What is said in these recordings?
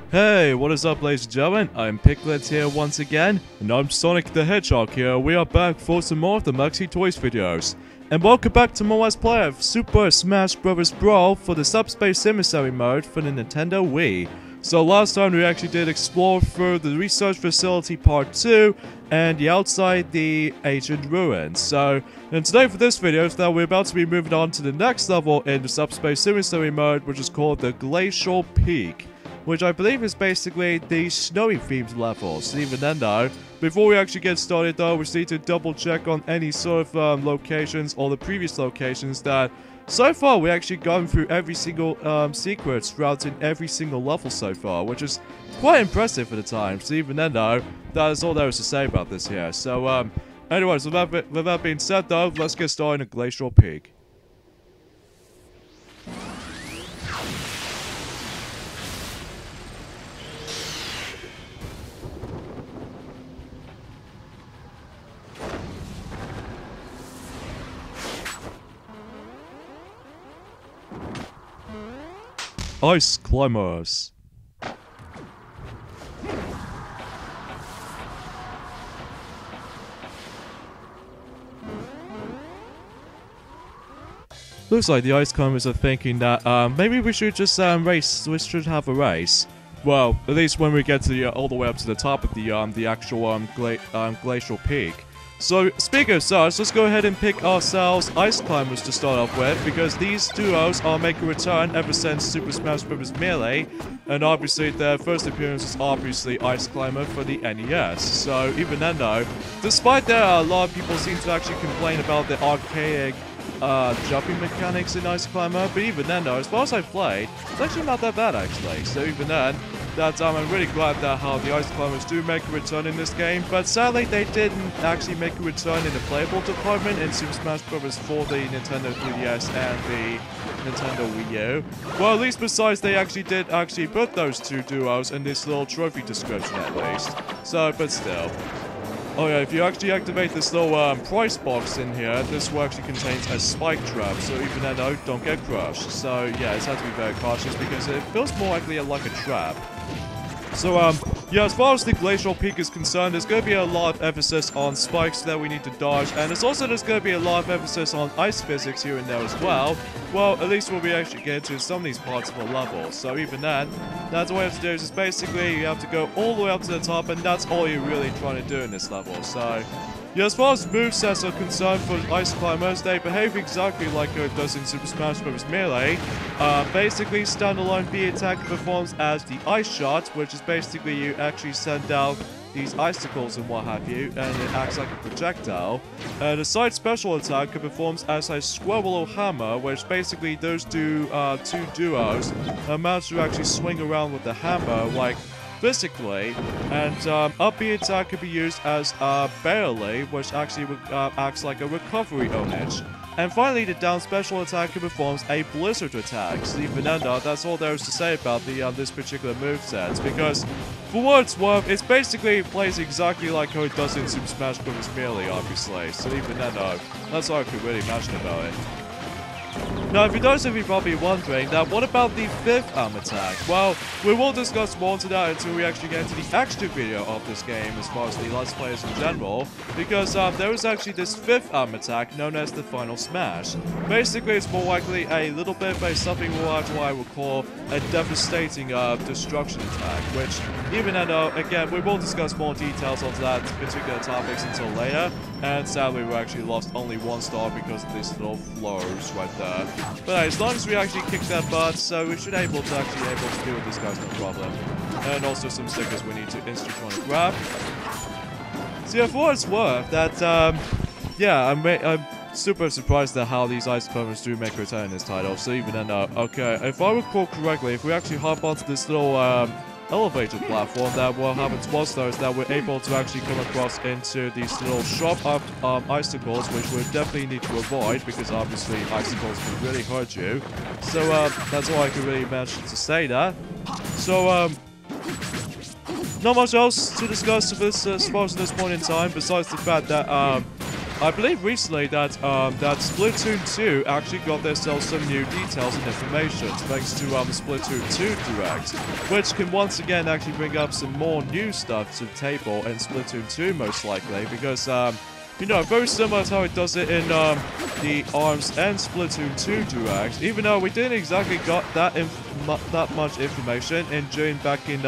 Hey, what is up, ladies and gentlemen? I'm Piglet here once again, and I'm Sonic the Hedgehog here. We are back for some more of the Maxi Toys videos. And welcome back to my Let's Play of Super Smash Bros. Brawl for the Subspace Emissary mode for the Nintendo Wii. So last time we actually did explore through the Research Facility Part 2 and the outside the Ancient Ruins. So, and today for this video is that we're about to be moving on to the next level in the Subspace Emissary mode, which is called the Glacial Peak, which I believe is basically the snowy themed level. So even then though, before we actually get started though, we just need to double check on any sort of locations or the previous locations that so far we actually gone through every single secrets throughout in every single level so far, which is quite impressive for the time. So even then though, that is all there is to say about this here. So anyways, with that being said though, let's get started in Glacial Peak. Ice Climbers. Looks like the Ice Climbers are thinking that maybe we should just race. We should have a race. Well, at least when we get to the all the way up to the top of the actual Glacial Peak. So, speaking of such, let's go ahead and pick ourselves Ice Climbers to start off with, because these duos are making a return ever since Super Smash Bros. Melee, and obviously their first appearance is obviously Ice Climber for the NES. So, even then though, despite that a lot of people seem to actually complain about the archaic jumping mechanics in Ice Climber, but even then though, as far as I've played, it's actually not that bad actually. So even then, that I'm really glad that how the Ice Climbers do make a return in this game, but sadly they didn't actually make a return in the playable department in Super Smash Bros. For the Nintendo 3DS and the Nintendo Wii U. Well, at least besides they actually did put those two duos in this little trophy description at least. So, but still. Oh yeah, if you actually activate this little price box in here, this will actually contains a spike trap, so even then though, don't get crushed. So yeah, it's have to be very cautious because it feels more likely like a trap. So yeah, as far as the Glacial Peak is concerned, there's going to be a lot of emphasis on spikes that we need to dodge, and there's going to be a lot of emphasis on ice physics here and there as well. Well, at least we'll be actually getting to some of these parts of the level. So even then, that's what you have to do is basically you have to go all the way up to the top, and that's all you're really trying to do in this level. So yeah, as far as movesets are concerned for Ice Climbers, they behave exactly like it does in Super Smash Bros. Melee. Basically, standalone B attack performs as the Ice Shot, which is basically you actually send out these icicles and what have you, and it acts like a projectile. The side special attack performs as a Squirrel Hammer, which basically those two duos manage to actually swing around with the hammer like physically, and up B attack can be used as barely, which actually acts like a recovery ownage. And finally, the down special attack performs a blizzard attack. So even then, that's all there is to say about the this particular moveset, because for what it's worth, it basically plays exactly like how it does in Super Smash Bros. Melee, obviously. So even then, that's all I could really imagine about it. Now, if you those of you probably wondering that what about the fifth attack? Well, we will discuss more into that until we actually get into the extra video of this game as far as the Let's Players in general, because there is actually this fifth attack known as the Final Smash. Basically, it's more likely a little bit of something what I would call a devastating destruction attack, which even though, again, we will discuss more details of that particular topics until later, and sadly we actually lost only 1 star because of these little flows right there. But as long as we actually kick that butt, so we should able to deal with this guy's no problem. And also some stickers we need to instantly try to grab. So yeah, for what it's worth, that yeah, I'm super surprised at how these Ice Climbers do make a return in this title. So even then, okay, if I recall correctly, if we actually hop onto this little elevated platform, that what happens was though is that we're able to actually come across into these little sharp icicles, which we definitely need to avoid because obviously icicles can really hurt you. So that's all I can really mention to say that. So not much else to discuss this as far as this point in time, besides the fact that I believe recently that that Splatoon 2 actually got themselves some new details and information thanks to Splatoon 2 Direct, which can once again actually bring up some more new stuff to the table in Splatoon 2 most likely, because you know, very similar to how it does it in the ARMS and Splatoon 2 Direct, even though we didn't exactly got that much information in June back in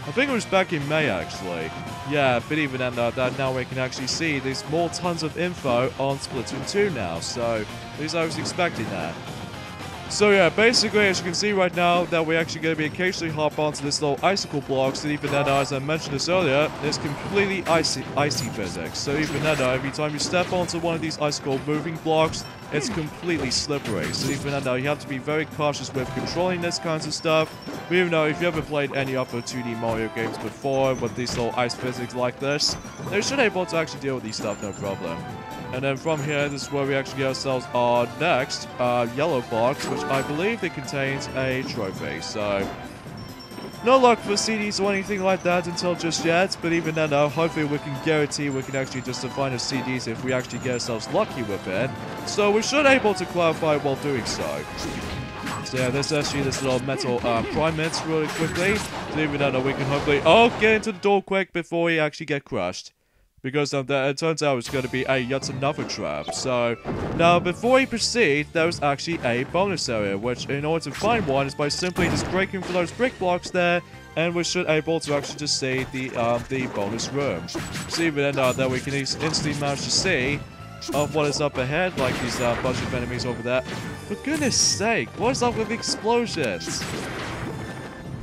I think it was back in May actually. Yeah, but even then, that now we can actually see there's more tons of info on Splatoon 2 now, so at least I was expecting that. So yeah, basically, as you can see right now, that we're actually going to be occasionally hop onto this little icicle blocks, and even then, as I mentioned this earlier, it's completely icy physics. So even then, every time you step onto one of these icicle moving blocks, it's completely slippery. So even then, you have to be very cautious with controlling this kinds of stuff. But even though if you ever played any other 2D Mario games before with these little ice physics like this, they should be able to actually deal with these stuff no problem. And then from here, this is where we actually get ourselves our next yellow box, which I believe it contains a trophy. So, no luck for CDs or anything like that until just yet, but even then, hopefully we can guarantee we can actually just find the CDs if we actually get ourselves lucky with it. So we should be able to clarify while doing so. So yeah, there's actually this little metal prime mints really quickly. So even then, we can hopefully get into the door quick before we actually get crushed. Because it turns out it's going to be yet another trap. So, now before we proceed, there's actually a bonus area, which in order to find one is by simply just breaking through those brick blocks there, and we should able to actually just see the bonus room. So even then, we can instantly manage to see what is up ahead, like these bunch of enemies over there. For goodness sake, what is up with the explosions?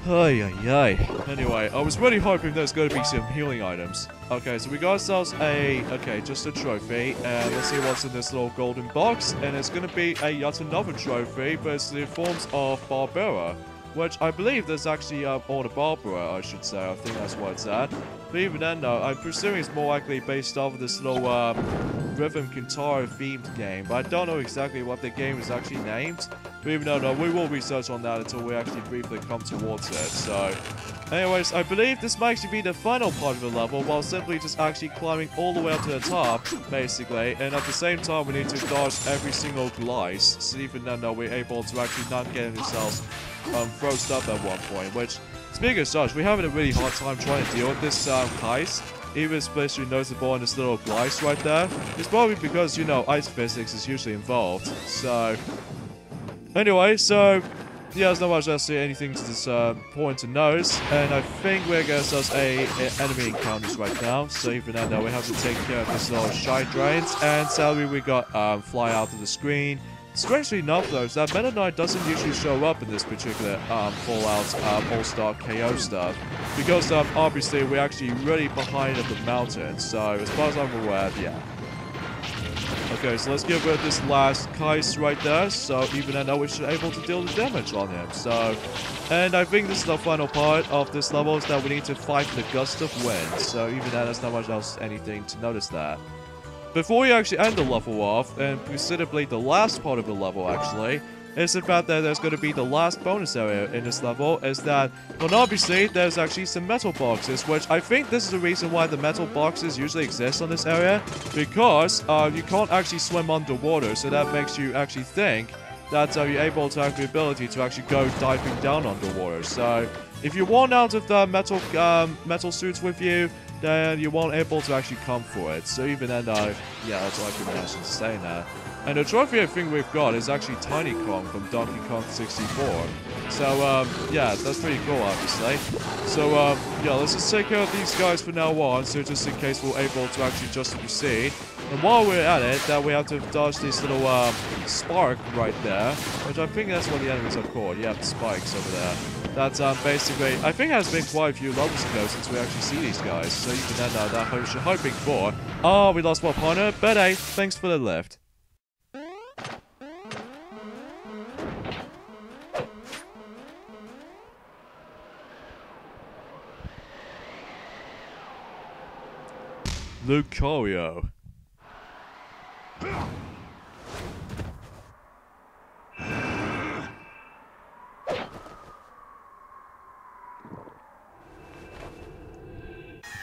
Ay, ay, ay. Anyway, I was really hoping there's going to be some healing items. Okay, so we got ourselves just a trophy, and let's see what's in this little golden box, and it's going to be yet another trophy, but it's in the forms of Barbara, which I believe there's actually, or the Barbara, I should say, I think that's what it's at. But even then, though, I'm presuming it's more likely based off of this little, rhythm guitar themed game, but I don't know exactly what the game is actually named. But even though, we will research on that until we actually briefly come towards it. So, anyways, I believe this might actually be the final part of the level, while simply just actually climbing all the way up to the top, basically. And at the same time, we need to dodge every single glice. So even then, we're able to actually not get ourselves frozen up at one point. Which, speaking of such, we're having a really hard time trying to deal with this heist. Even especially noticeable in this little glice right there. It's probably because, you know, ice physics is usually involved. So, anyway, so yeah, there's not much else to anything to this point to notice, and I think we're getting ourselves a enemy encounters right now. So even then, we have to take care of this little shine drains, and sadly we got fly out of the screen. Strangely enough, though, is that Meta Knight doesn't usually show up in this particular Fallout All-Star KO stuff, because obviously we're actually really behind at the mountain. So as far as I'm aware, yeah. Okay, so let's get rid of this last Kais right there, so even I know we should be able to deal the damage on him, so... And I think this is the final part of this level, is that we need to fight the gust of wind, so even then there's not much else anything to notice that. Before we actually end the level off, and considerably the last part of the level actually, is the fact that there's going to be the last bonus area in this level, is that, well, obviously, there's actually some metal boxes, which I think this is the reason why the metal boxes usually exist on this area, because you can't actually swim underwater, so that makes you actually think that you're able to have the ability to actually go diving down underwater. So, if you want out of the metal suits with you, then you won't able to actually come for it. So even then, yeah, that's all I can mention saying that. And the trophy I think we've got is actually Tiny Kong from Donkey Kong 64. So, yeah, that's pretty cool, obviously. So, yeah, let's just take care of these guys from now on, so just in case we're able to actually just proceed. And while we're at it, that we have to dodge this little, spark right there, which I think that's what the enemies are called. Yeah, the spikes over there. That's, basically, I think it has been quite a few levels ago since we actually see these guys. So even then, that we're hoping for. Oh, we lost one partner, but hey, thanks for the lift. Lucario.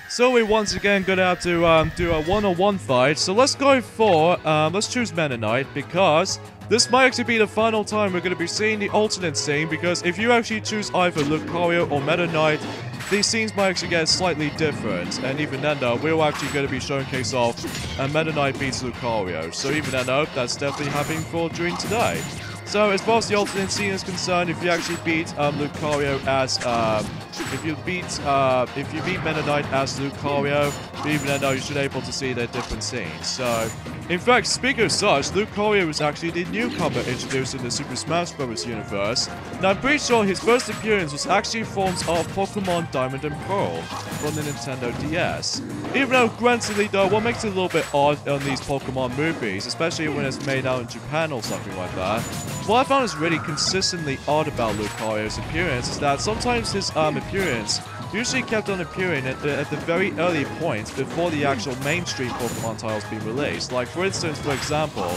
So we once again gonna have to do a one-on-one fight. So let's go for let's choose Meta Knight, because this might actually be the final time we're gonna be seeing the alternate scene. Because if you actually choose either Lucario or Meta Knight, these scenes might actually get slightly different. And even then though, we're actually gonna be showing case of Meta Knight beats Lucario. So even then though, that's definitely happening for during today. So as far as the alternate scene is concerned, if you actually beat Lucario as if you beat Meta Knight as Lucario, even then though, you should be able to see their different scenes. So in fact, speaking of such, Lucario is actually the newcomer introduced in the Super Smash Bros. Universe. Now I'm pretty sure his first appearance was actually in forms of Pokemon Diamond and Pearl from the Nintendo DS. Even though, granted though, what makes it a little bit odd on these Pokemon movies, especially when it's made out in Japan or something like that, what I found is really consistently odd about Lucario's appearance is that sometimes his appearance usually kept on appearing at the very early points before the actual mainstream Pokemon titles being released. Like for instance, for example,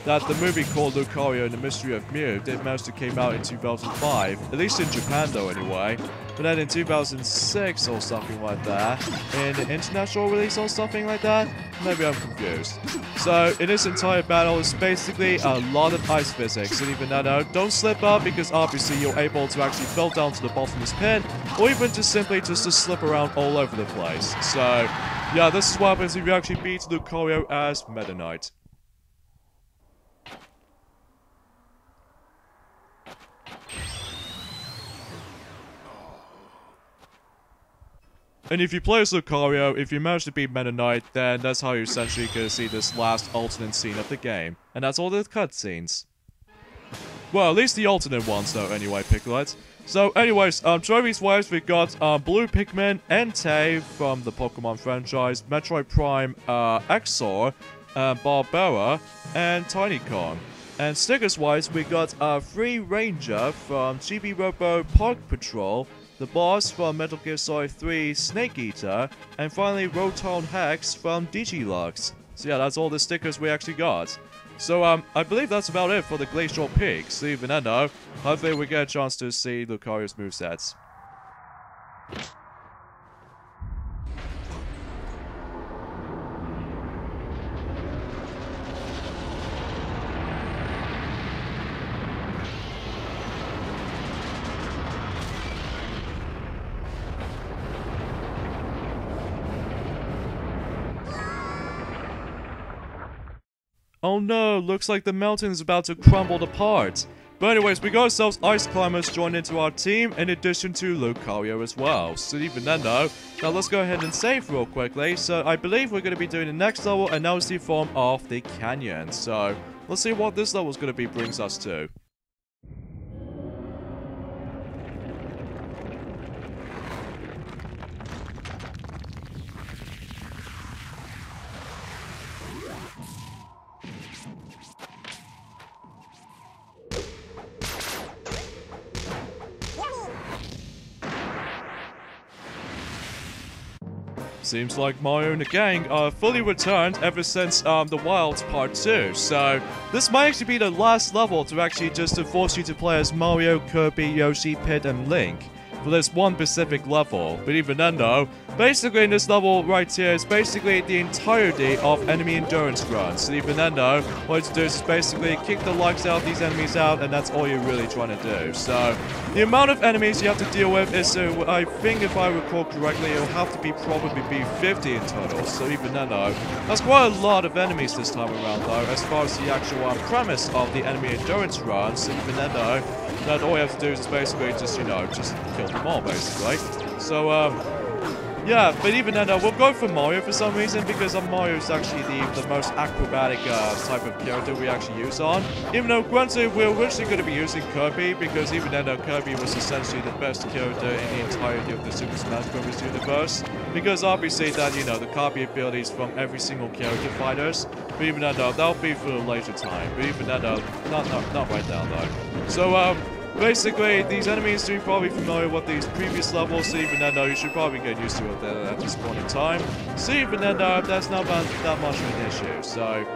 that the movie called Lucario and the Mystery of Mew did manage to came out in 2005, at least in Japan though anyway. But then in 2006 or something like that, in the international release or something like that, maybe I'm confused. So in this entire battle, it's basically a lot of ice physics, and even though don't slip up, because obviously you're able to actually fall down to the bottomless pit, or even just simply just to slip around all over the place. So yeah, this is what happens if you actually beat Lucario as Meta Knight. And if you play as Lucario, if you manage to beat Meta Knight, then that's how you're essentially gonna see this last alternate scene of the game. And that's all the cutscenes. Well, at least the alternate ones though, anyway, Piglet. So anyways, trophies-wise, we've got Blue Pikmin, Entei from the Pokemon franchise, Metroid Prime, Exor, Barbara, and Tiny Kong. And stickers-wise, we got Free Ranger from GB Robo Park Patrol, the boss from Metal Gear Solid 3 Snake Eater, and finally Rotom Hex from Digilux. So yeah, that's all the stickers we actually got. So I believe that's about it for the Glacial Peak. So even then though, hopefully we get a chance to see Lucario's movesets. Oh no, looks like the mountain is about to crumble apart. But anyways, we got ourselves Ice Climbers joined into our team, in addition to Lucario as well. So even then though, now let's go ahead and save real quickly. So I believe we're going to be doing the next level, and now it's the form of the canyon. So let's see what this level is going to be brings us to. Seems like Mario and the gang are fully returned ever since the Wilds Part 2. So this might actually be the last level to actually just to force you to play as Mario, Kirby, Yoshi, Pit, and Link for this one specific level. But even then though, basically in this level right here is basically the entirety of enemy endurance runs. So even then though, what you do is basically kick the likes out of these enemies out, and that's all you're really trying to do. So the amount of enemies you have to deal with is, I think if I recall correctly, it'll have to be probably be 50 in total. So even then though, that's quite a lot of enemies this time around though, as far as the actual premise of the enemy endurance runs. So even then though, that all you have to do is basically just, you know, just kill them all basically. So yeah, but even then, we'll go for Mario for some reason, because Mario is actually the most acrobatic type of character we actually use on. Even though, granted, we're originally going to be using Kirby, because even then, Kirby was essentially the best character in the entirety of the Super Smash Bros. Universe. Because obviously that, you know, the copy abilities from every single character fighters. But even then, that'll be for a later time. But even then, not right now, though. So, basically, these enemies should be probably familiar with these previous levels, so even then, you should probably get used to it at this point in time. So even then, that's not that much of an issue. So,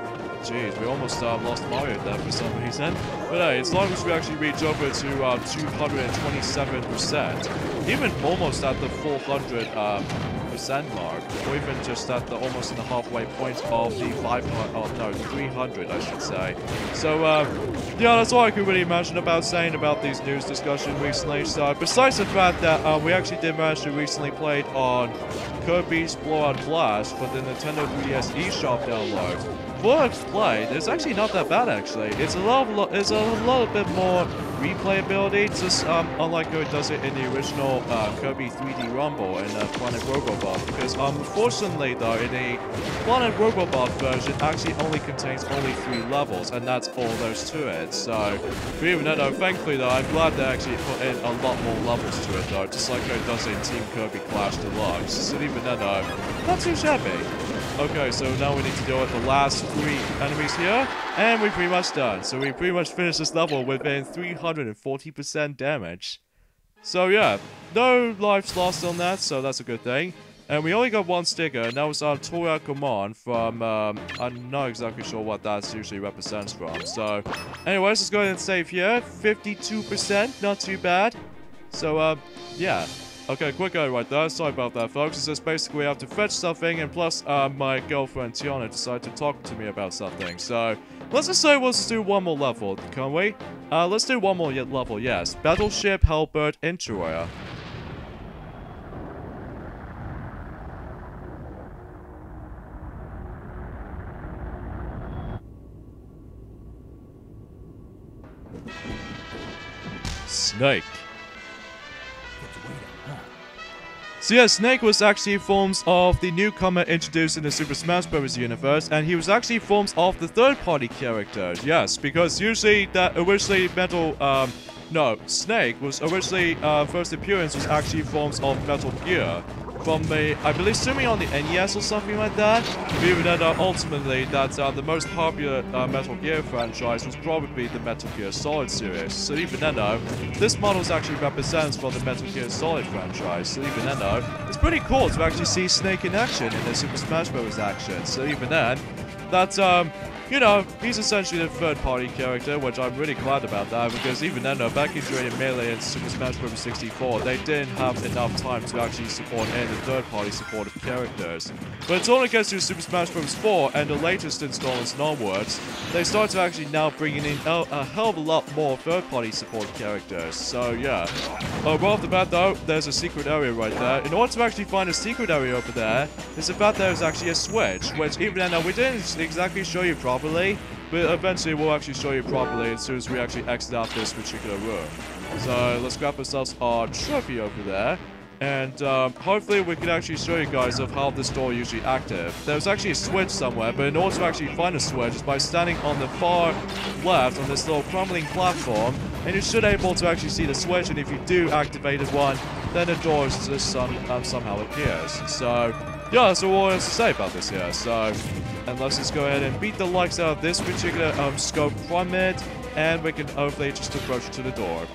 jeez, we almost lost Mario there for some reason. But hey, as long as we actually reach over to 227%, even almost at the 400 100% mark, or even just at the almost in the halfway point of the 500, oh no, 300 I should say. So yeah, that's all I can really imagine about saying about these news discussions recently. So besides the fact that we actually did manage to recently play on Kirby's Blowout Blast for the Nintendo 3DS eShop download. For what I've played, it's actually not that bad actually. It's a little bit more replayability, just unlike how it does it in the original Kirby 3D Rumble and Planet Robobot. Because unfortunately though, in the Planet Robobot version, it actually only contains only 3 levels, and that's all there's to it. So, but even though, thankfully though, I'm glad they actually put in a lot more levels to it though, just like how it does in Team Kirby Clash Deluxe. So even then though, not too shabby. Okay, so now we need to deal with the last 3 enemies here, and we're pretty much done. So we pretty much finished this level within 340% damage. So yeah, no lives lost on that, so that's a good thing. And we only got 1 sticker, and that was our Toya Command from, I'm not exactly sure what that usually represents from. So, anyways, let's go ahead and save here. 52%, not too bad. So, yeah. Okay, quick guy right there. Sorry about that, folks. It's just basically I have to fetch something, and plus, my girlfriend Tiana decided to talk to me about something. So, let's just say let's do one more level, can't we? Let's do one more level, yes. Battleship, Halberd, Intruder. Snake. So yeah, Snake was actually forms of the newcomer introduced in the Super Smash Bros. Universe, and he was actually forms of the third-party characters, yes, because usually that originally Snake was originally, first appearance was actually forms of Metal Gear. From the, I believe, assuming on the NES or something like that. But even then, ultimately, that the most popular Metal Gear franchise was probably the Metal Gear Solid series. So even then, this model actually represents for the Metal Gear Solid franchise. So even then, it's pretty cool to actually see Snake in action in the Super Smash Bros. Action. So even then, that's you know, he's essentially the third-party character, which I'm really glad about that, because even then, back in during Melee and Super Smash Bros. 64, they didn't have enough time to actually support any third-party supportive characters. But it's only gets to Super Smash Bros. 4 and the latest installments and onwards, they start to actually now bringing in a hell of a lot more third-party support characters. So yeah, right off the bat though, there's a secret area right there. In order to actually find a secret area over there, it's about there's actually a switch, which even then, we didn't exactly show you properly. But eventually we'll actually show you properly as soon as we actually exit out this particular room. So let's grab ourselves our trophy over there. And hopefully we can actually show you guys of how this door usually active. There's actually a switch somewhere, but in order to actually find a switch is by standing on the far left on this little crumbling platform. And you should be able to actually see the switch, and if you do activate one, then the door just somehow appears. So yeah, that's all I have to say about this here. So, and let's just go ahead and beat the likes out of this particular scope from it, and we can hopefully just approach to the door.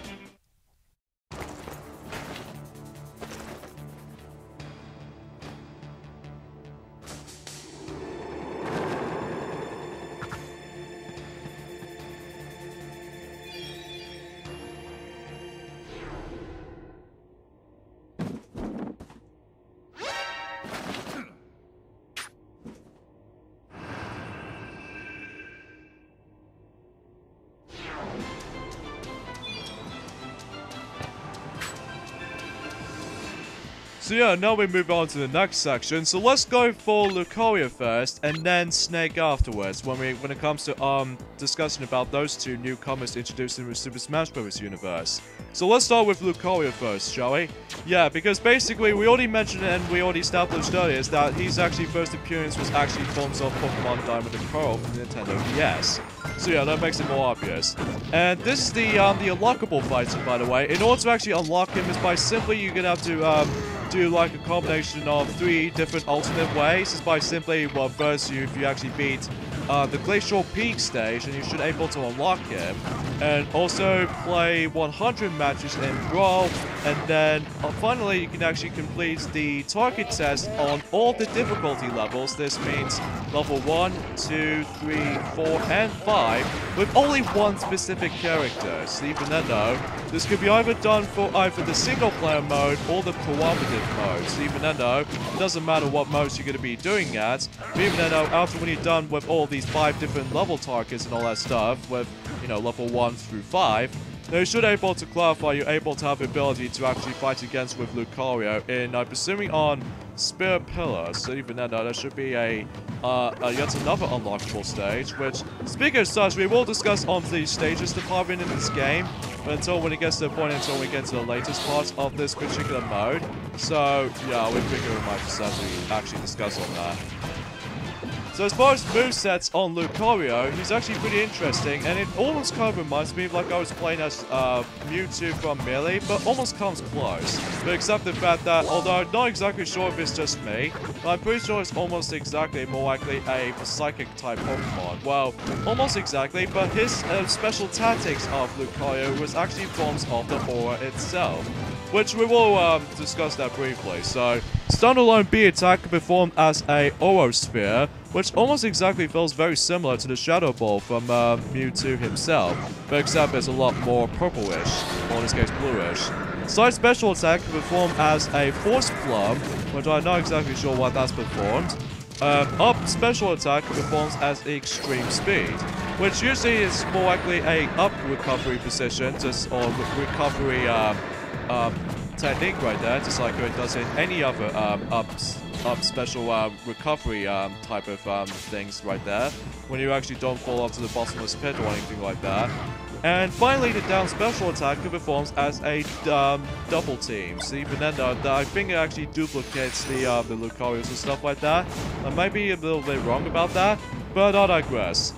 So yeah, now we move on to the next section. So let's go for Lucario first, and then Snake afterwards. When it comes to discussing about those two newcomers introduced in the Super Smash Bros. Universe. So let's start with Lucario first, shall we? Yeah, because basically we already mentioned it and we already established earlier is that his actually first appearance was actually forms of Pokemon Diamond and Pearl from the Nintendo DS. So yeah, that makes it more obvious. And this is the unlockable fighter, by the way. In order to actually unlock him is by simply you're gonna have to do like a combination of 3 different alternate ways. Is by simply, well, first if you actually beat the Glacial Peak stage, and you should able to unlock him. And also play 100 matches in Brawl, and then finally you can actually complete the target test on all the difficulty levels. This means level 1, 2, 3, 4, and 5 with only one specific character. So even then though, this could be either done for either the single player mode or the cooperative mode. So even then though, it doesn't matter what modes you're going to be doing at. But even then though, after when you're done with all these 5 different level targets and all that stuff, with, you know, level 1 through 5, now you should be able to clarify you're able to have the ability to actually fight against with Lucario in, I'm presuming, on Spirit Pillar. So even then, there should be a yet another unlockable stage, which, speaking of such, we will discuss on the stages department in this game, but until when it gets to the point, until we get to the latest parts of this particular mode. So, yeah, we figure we might just have to actually discuss on that. So as far as movesets on Lucario, he's actually pretty interesting, and it almost kind of reminds me of like I was playing as Mewtwo from Melee, but almost comes close. But except the fact that, although I'm not exactly sure if it's just me, but I'm pretty sure it's almost exactly more likely a Psychic type Pokemon. Well, almost exactly, but his special tactics of Lucario was actually forms of the aura itself, which we will discuss that briefly. So, standalone B attack can be performed as a Orosphere, which almost exactly feels very similar to the Shadow Ball from Mewtwo himself, but except it's a lot more purplish, or in this case bluish. Side special attack can be performed as a Force Plum, which I'm not exactly sure what that's performed. Up special attack performs as Extreme Speed, which usually is more likely a up recovery position, just or recovery technique right there, just like it does in any other up special recovery type of things right there, when you actually don't fall off to the bottomless pit or anything like that. And finally, the down special attack performs as a double team. So even then, I think it actually duplicates the Lucarios and stuff like that. I might be a little bit wrong about that, but I digress.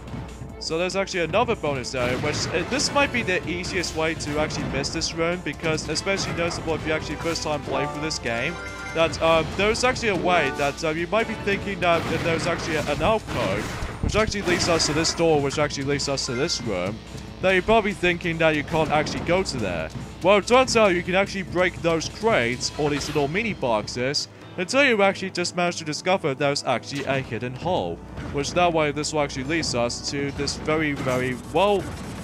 So there's actually another bonus area, which this might be the easiest way to actually miss this room, because especially noticeable if you actually first time play through this game, that there's actually a way that you might be thinking that there's actually an alcove, which actually leads us to this door, which actually leads us to this room. Now you're probably thinking that you can't actually go to there. Well, it turns out you can actually break those crates, or these little mini boxes, until you actually just manage to discover there's actually a hidden hole, which that way this will actually lead us to this very, very well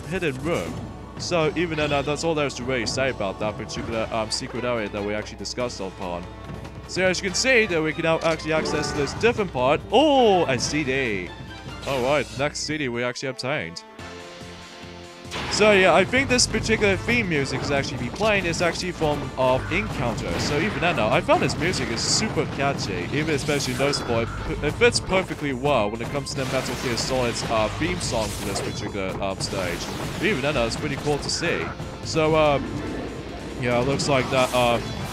hidden room. So even then, that's all there's to really say about that particular secret area that we actually discussed upon. So as you can see, that we can now actually access this different part. Oh, a CD. Alright, next CD we actually obtained. So yeah, I think this particular theme music is actually be playing is actually from Encounter. So even then I found this music is super catchy, even especially noticeable. It fits perfectly well when it comes to the Metal Gear Solid's theme song for this particular stage. But even then it's pretty cool to see. So yeah, it looks like that.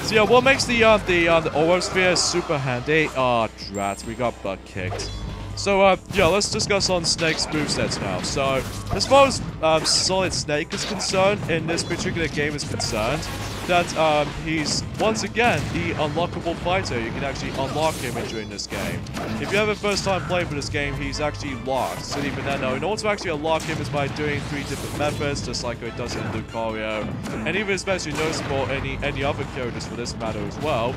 So yeah, what makes the Orosphere super handy? Ah, drat, we got butt kicked. So, yeah, let's discuss on Snake's movesets now. So, as far as Solid Snake is concerned, in this particular game is concerned, that he's, once again, the unlockable fighter. You can actually unlock him during this game. If you have a first time play for this game, he's actually locked. So even then, in order to actually unlock him is by doing 3 different methods, just like it does in Lucario, and even especially noticeable any other characters for this matter as well.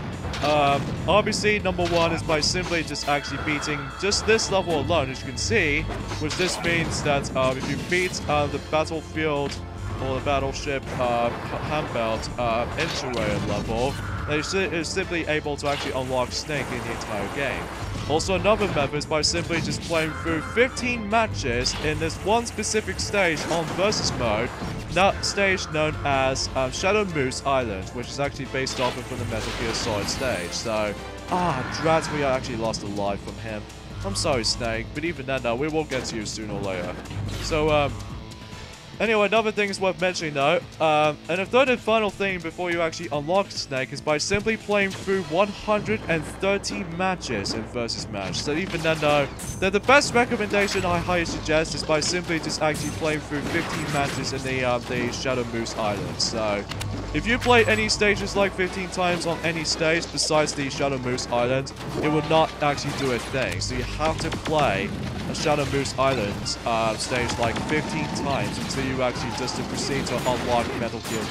Obviously, number 1 is by simply just actually beating just this level alone, as you can see, which this means that if you beat the battlefield or the Battleship Halberd entry level, then you're simply able to actually unlock Snake in the entire game. Also, another method is by simply just playing through 15 matches in this one specific stage on Versus mode, that stage known as Shadow Moose Island, which is actually based off of from the Metal Gear Solid stage. So, drat, we actually lost a life from him. I'm sorry, Snake, but even then, we will get to you sooner or later. So, anyway, another thing is worth mentioning though, and a third and final thing before you actually unlock Snake is by simply playing through 130 matches in Versus Match. So even then though, the best recommendation I highly suggest is by simply just actually playing through 15 matches in the Shadow Moose Island. So, if you play any stages like 15 times on any stage besides the Shadow Moose Island, it will not actually do a thing. So you have to play Shadow Moose Island stage like 15 times until you actually just proceed to unlock Metal Gear,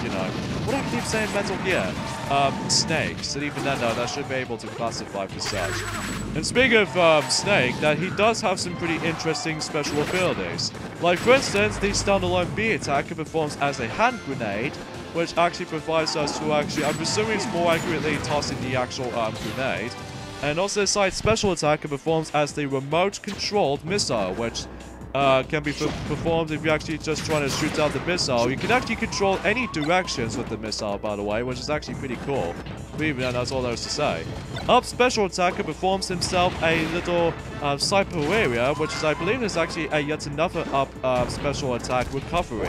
you know, what do I keep saying Metal Gear? Snake. So even then, that should be able to classify for such. And speaking of Snake, that he does have some pretty interesting special abilities. Like for instance, the standalone B attack performs as a hand grenade, which actually provides us to actually, I'm assuming it's more accurately tossing the actual grenade. And also the side special attack performs as the remote-controlled missile, which can be performed if you're actually just trying to shoot out the missile. You can actually control any directions with the missile, by the way, which is actually pretty cool. But even then, that's all there is to say. Up special attacker performs himself a little Cyber area, which is, I believe, is actually yet another up special attack recovery,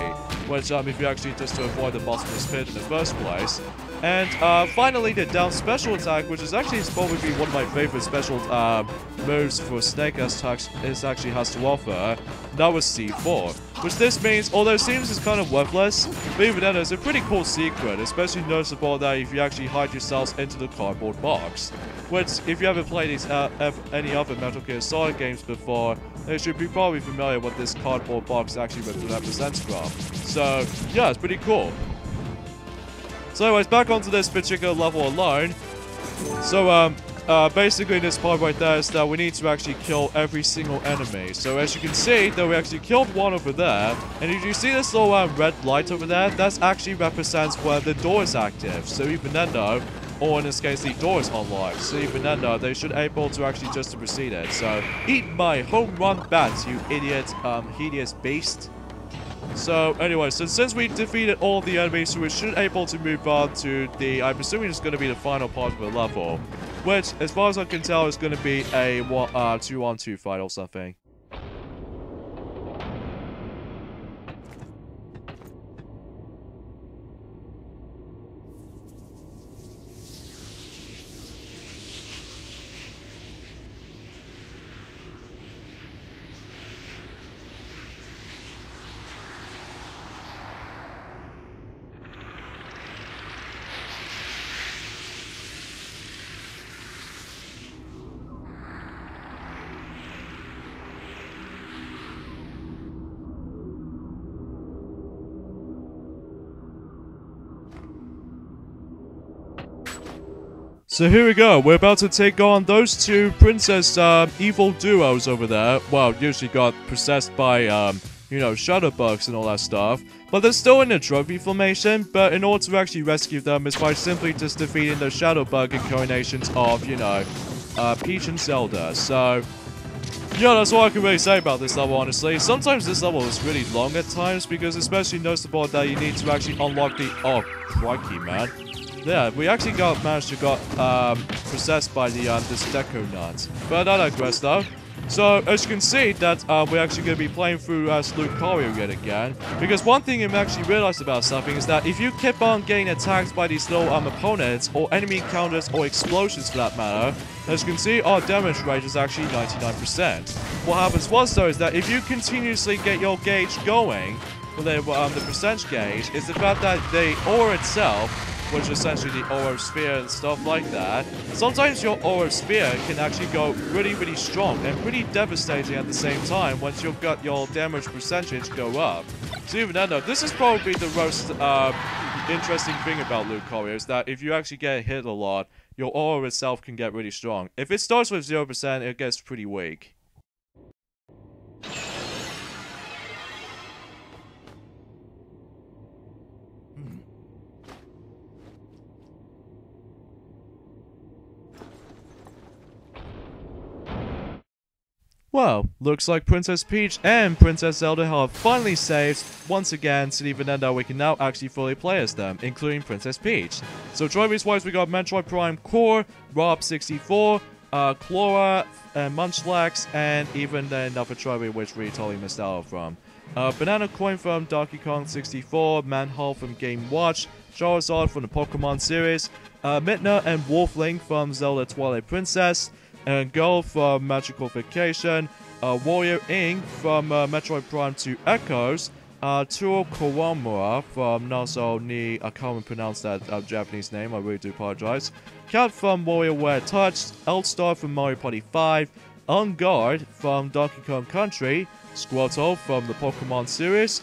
which if you actually just to avoid the bottomless pit in the first place. And finally, the down special attack, which is actually probably one of my favorite special moves for Snake actually has to offer. That was C4, which this means, although it seems it's kind of worthless, but even then it's a pretty cool secret, especially noticeable that if you actually hide yourselves into the cardboard box. Which, if you ever played these any other Metal Gear Solid games before, you should be probably familiar with this cardboard box actually represents from. So, yeah, it's pretty cool. So anyways, back onto this particular level alone. So, basically this part right there is that we need to actually kill every single enemy. So as you can see, that we actually killed one over there. And if you see this little red light over there, that actually represents where the door is active. So even then though, or in this case, the door is unlocked. So even then though, they should be able to actually just proceed it. So, eat my home run bats, you idiot, hideous beast. So, anyway, so since we defeated all the enemies, so we should be able to move on to the, I'm assuming it's going to be the final part of the level. Which, as far as I can tell, is going to be a 2-on-2 fight or something. So here we go, we're about to take on those two princess evil duos over there. Well, usually got possessed by, you know, shadow bugs and all that stuff. But they're still in a trophy formation, but in order to actually rescue them is by simply just defeating the shadow bug incarnations of, you know, Peach and Zelda. So, yeah, that's all I can really say about this level, honestly. Sometimes this level is really long at times, because especially noticeable that you need to actually unlock the... Oh, crikey, man. Yeah, we actually managed to got possessed by the this Deco Nut. But I digress though. So as you can see that we're actually going to be playing through as Lucario yet again. Because one thing I've actually realized about something is that if you keep on getting attacked by these little opponents, or enemy encounters, or explosions for that matter, as you can see our damage rate is actually 99%. What happens was though is that if you continuously get your gauge going, the percentage gauge, is the fact that the aura itself, which is essentially the aura sphere and stuff like that, sometimes your aura sphere can actually go really, really strong and pretty devastating at the same time once you've got your damage percentage go up. So even then though, this is probably the most interesting thing about Lucario, is that if you actually get hit a lot, your aura itself can get really strong. If it starts with 0%, it gets pretty weak. Well, looks like Princess Peach and Princess Zelda have finally saved once again, so even then though we can now actually fully play as them, including Princess Peach. So trophies wise, we got Metroid Prime Core, Rob 64, Clora, and Munchlax, and even another trophy which we totally missed out from. Banana Coin from Donkey Kong 64, Manhole from Game Watch, Charizard from the Pokemon series, Midna and Wolfling from Zelda Twilight Princess, and Gold from Magical Vacation, Warrior Ink from Metroid Prime 2 Echoes, Turo Kawamura from Naso Ni, I can't pronounce that Japanese name, I really do apologize. Cat from WarioWare Touch, Eldstar from Mario Party 5, On Guard from Donkey Kong Country, Squirtle from the Pokemon series,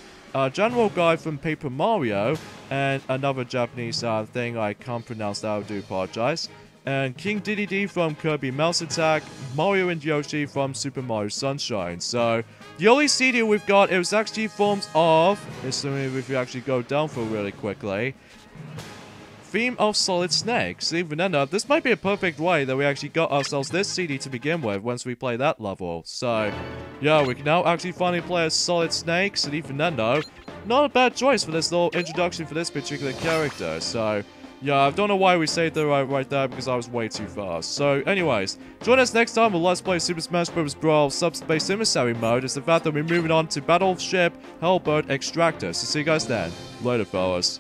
General Guy from Paper Mario, and another Japanese thing I can't pronounce that, I do apologize. And King Dedede from Kirby Mouse Attack, Mario and Yoshi from Super Mario Sunshine. So, the only CD we've got, it was actually forms of, assuming if you actually go down for really quickly, theme of Solid Snake. See, Venenda, this might be a perfect way that we actually got ourselves this CD to begin with once we play that level. So, yeah, we can now actually finally play as Solid Snake, City Venendo. Not a bad choice for this little introduction for this particular character. So, yeah, I don't know why we saved it right there because I was way too fast. So, anyways, join us next time when Let's Play Super Smash Bros. Brawl Subspace Emissary Mode. It's the fact that we're moving on to Battleship Halberd Extractor. So, see you guys then. Later, fellas.